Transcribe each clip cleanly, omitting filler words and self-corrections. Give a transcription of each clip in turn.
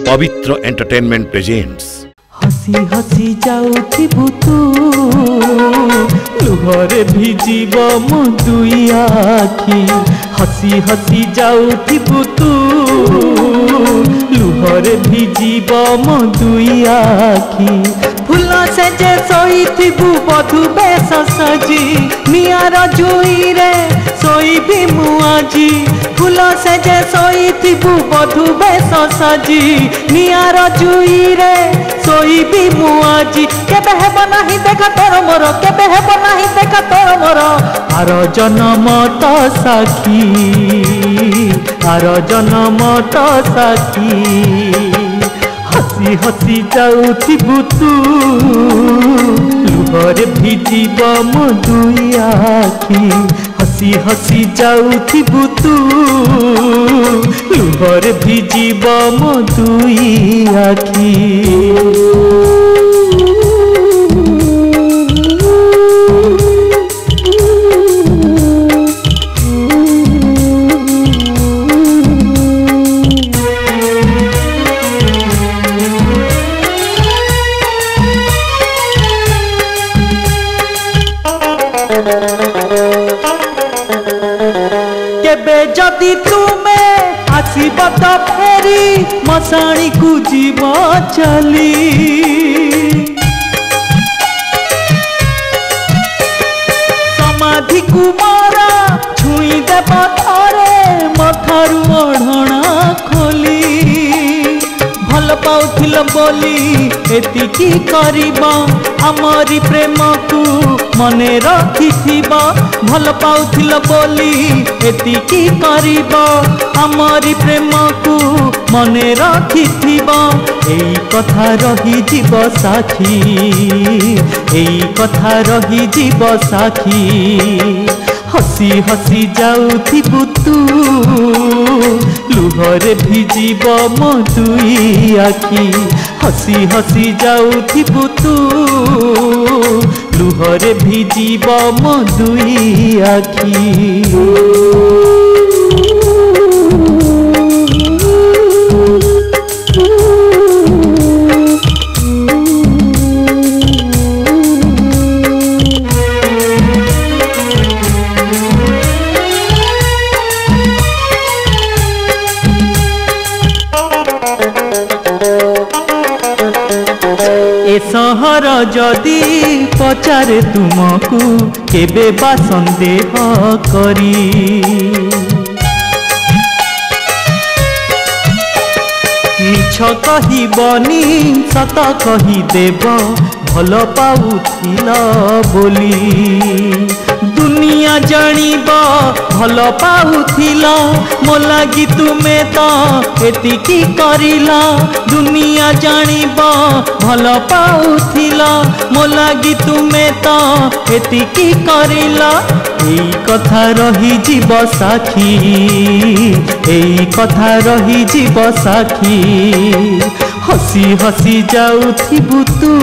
पवित्र entertainment presents. हसी हसी जाऊथिबु तू लुहरे भिजिब मो दुई आखि। हसी हसी जाऊथिबु तू लुहरे भिजिब मो दुई आखि। फूल से जे सोईथिबु बधु बेश सजी नियार जुई रे सोईबी मु आजी। फूल से जे सोईथिबु बधु बेश सजी नियार जुई रे सोईबी मु आजी। केबे हेब नाही देखा तोर मोर, केबे हेब नाही देखा तोर मोर। आर जन्म तो साखी, आर जन्म तो साखी। हसी हसी जाऊथिबु तू लुहरे भिजिब मो दुई आखि। हसी हसी जाऊथिबु तू लुहरे भिजिब मो दुई आखि। केबे जदि तुमे आसीब तो फेरी मसाणी को जीव चली। समाधि को मोरा छुई देब थरे मथारू ओढ़णा खोली। भल पाउथिल बोली एतिकी करिब आमरी प्रेम को मने रखिथिब। भल पाउथिल बोली एतिकी करिब आमरी प्रेम को मने रखिथिब। एई कथा रही जीव साखी, एई कथा रही जीव साखी। हसी हसी जाऊथिबु तू लुहरे भिजिब मो दुई आखि। हसी हसी जाऊथिबु तू लुहरे भिजिब मो दुई आखि। सहर जदि पचारे तुमको केबे बा संदेह करी। मिछ कहिबनी सत कही देव भल पाउथिल बोली। दुनिया जानिब भल पाउथिल मो लागी तुमे तो एतिकी करिला। दुनिया जानिब भल पाउथिल मो लागी तुमे तो एतिकी करिला। एई कथा रही जीव साखी, एई कथा रही जीव साखी। हसी हसी जाऊथिबु तू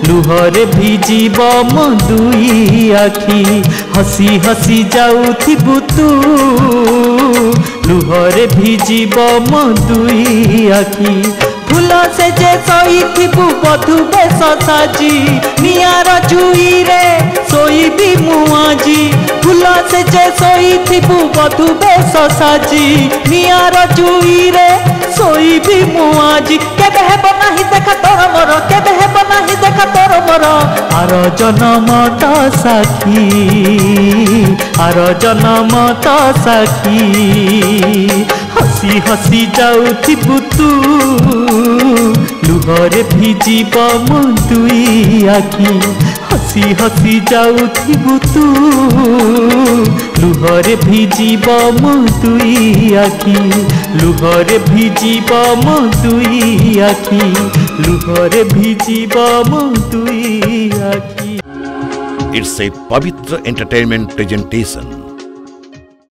लुहरे भिजिब मो दुई आखि। हसी हसी जाऊथिबु तू लुहरे भिजिब मो दुई आखि। फूल से जे सोईथिबु बधु बेश साजी नियार जुई रे सोईबी मु आजी। फूल से जे सोईथिबु बधु बेश साजी नियार जुई रे सोईबी मु आजी। केबे हेब नाही देखा तोर मोर, केबे हेब नाही देखा तोर मोर। आर जन्म तो साखी, आर जन्म तो साखी। हसी हसी जाऊथिबु तू लुहरे भिजिब मो दुई आखि। हसी हसी जाऊथिबु तू लुहरे भिजिब मो दुई आखि। लुहरे भिजिब मो दुई आखि। लुहरे भिजिब मो दुई आखि। It's a पवित्र एंटरटेनमेंट प्रेजेंटेशन।